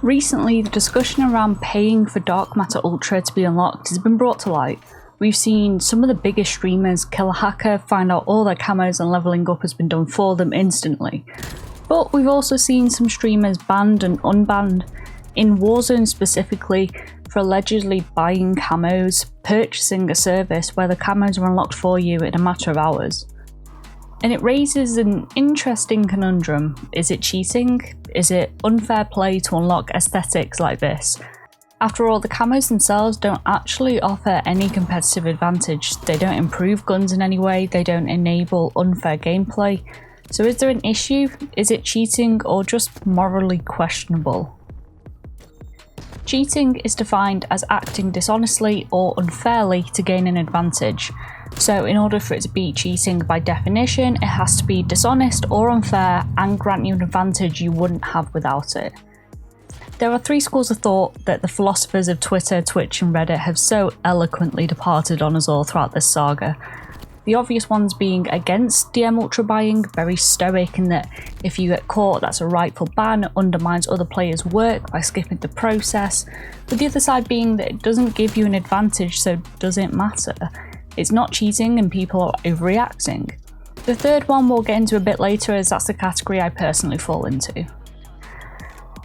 Recently, the discussion around paying for Dark Matter Ultra to be unlocked has been brought to light. We've seen some of the biggest streamers kill a hacker, find out all their camos and levelling up has been done for them instantly. But we've also seen some streamers banned and unbanned, in Warzone specifically, for allegedly buying camos, purchasing a service where the camos are unlocked for you in a matter of hours. And it raises an interesting conundrum. Is it cheating? Is it unfair play to unlock aesthetics like this? After all, the camos themselves don't actually offer any competitive advantage. They don't improve guns in any way, they don't enable unfair gameplay. So is there an issue? Is it cheating or just morally questionable? Cheating is defined as acting dishonestly or unfairly to gain an advantage. So in order for it to be cheating by definition, it has to be dishonest or unfair and grant you an advantage you wouldn't have without it. There are three schools of thought that the philosophers of Twitter, Twitch and Reddit have so eloquently departed on us all throughout this saga. The obvious ones being against DM Ultra buying, very stoic in that if you get caught that's a rightful ban, undermines other players' work by skipping the process, with the other side being that it doesn't give you an advantage so does it matter? It's not cheating and people are overreacting. The third one we'll get into a bit later as that's the category I personally fall into.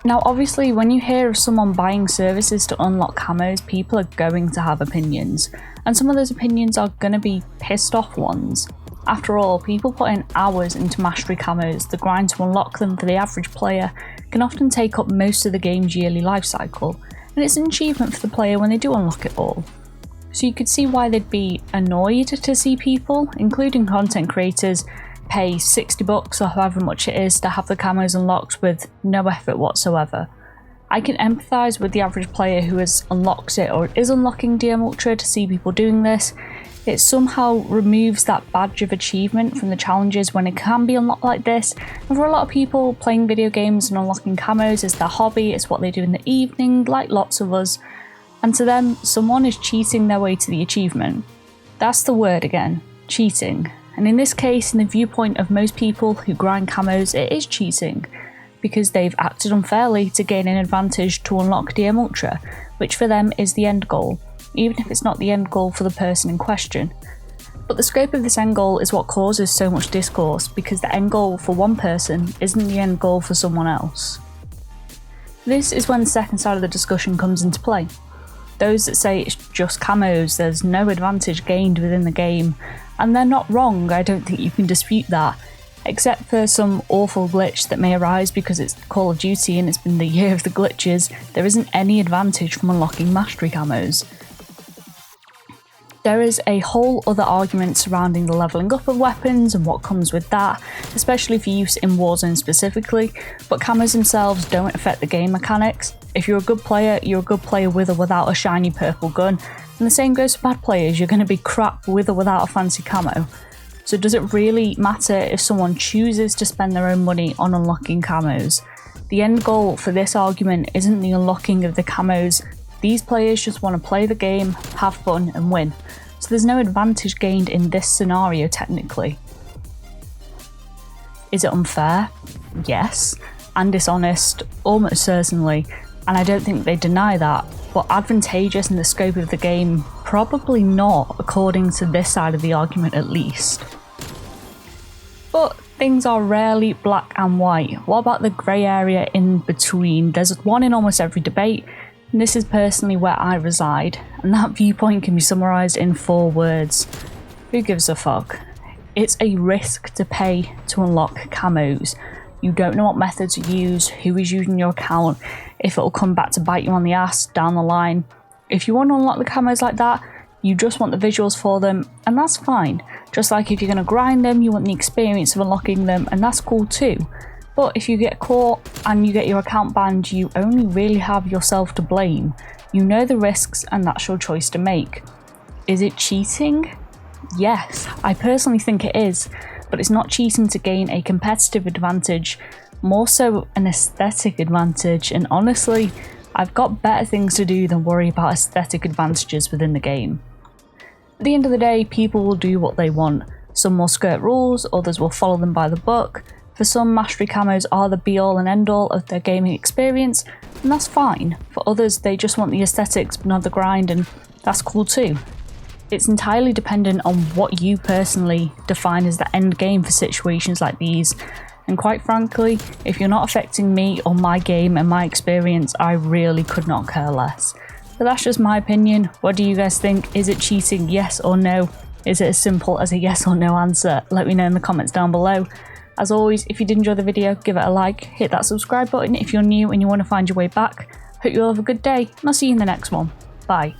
Now obviously when you hear of someone buying services to unlock camos, people are going to have opinions, and some of those opinions are going to be pissed off ones. After all, people put in hours into mastery camos, the grind to unlock them for the average player can often take up most of the game's yearly life cycle, and it's an achievement for the player when they do unlock it all. So you could see why they'd be annoyed to see people, including content creators, pay $60 or however much it is to have the camos unlocked with no effort whatsoever. I can empathise with the average player who has unlocked it or is unlocking DM Ultra to see people doing this. It somehow removes that badge of achievement from the challenges when it can be unlocked like this, and for a lot of people playing video games and unlocking camos is their hobby, it's what they do in the evening like lots of us, and to them someone is cheating their way to the achievement. That's the word again, cheating. And in this case, in the viewpoint of most people who grind camos, it is cheating, because they've acted unfairly to gain an advantage to unlock DM Ultra, which for them is the end goal, even if it's not the end goal for the person in question. But the scope of this end goal is what causes so much discourse, because the end goal for one person isn't the end goal for someone else. This is when the second side of the discussion comes into play. Those that say it's just camos, there's no advantage gained within the game, and they're not wrong, I don't think you can dispute that, except for some awful glitch that may arise because it's Call of Duty and it's been the year of the glitches. There isn't any advantage from unlocking mastery camos. There is a whole other argument surrounding the levelling up of weapons and what comes with that, especially for use in Warzone specifically, but camos themselves don't affect the game mechanics. If you're a good player, you're a good player with or without a shiny purple gun, and the same goes for bad players, you're going to be crap with or without a fancy camo. So does it really matter if someone chooses to spend their own money on unlocking camos? The end goal for this argument isn't the unlocking of the camos. These players just want to play the game, have fun and win. So there's no advantage gained in this scenario technically. Is it unfair? Yes. And dishonest? Almost certainly. And I don't think they deny that. But advantageous in the scope of the game? Probably not, according to this side of the argument at least. But things are rarely black and white. What about the grey area in between? There's one in almost every debate, and this is personally where I reside, and that viewpoint can be summarised in 4 words. Who gives a fuck? It's a risk to pay to unlock camos. You don't know what method to use, who is using your account, if it'll come back to bite you on the ass down the line. If you want to unlock the camos like that, you just want the visuals for them, and that's fine. Just like if you're going to grind them, you want the experience of unlocking them, and that's cool too. But if you get caught and you get your account banned, you only really have yourself to blame. You know the risks, and that's your choice to make. Is it cheating? Yes, I personally think it is, but it's not cheating to gain a competitive advantage, more so an aesthetic advantage, and honestly, I've got better things to do than worry about aesthetic advantages within the game. At the end of the day, people will do what they want. Some will skirt rules, others will follow them by the book. For some, mastery camos are the be all and end all of their gaming experience, and that's fine. For others, they just want the aesthetics but not the grind, and that's cool too. It's entirely dependent on what you personally define as the end game for situations like these, and quite frankly, if you're not affecting me or my game and my experience, I really could not care less. But that's just my opinion. What do you guys think? Is it cheating, yes or no? Is it as simple as a yes or no answer? Let me know in the comments down below. As always, if you did enjoy the video, give it a like, hit that subscribe button if you're new and you want to find your way back. Hope you all have a good day, and I'll see you in the next one. Bye.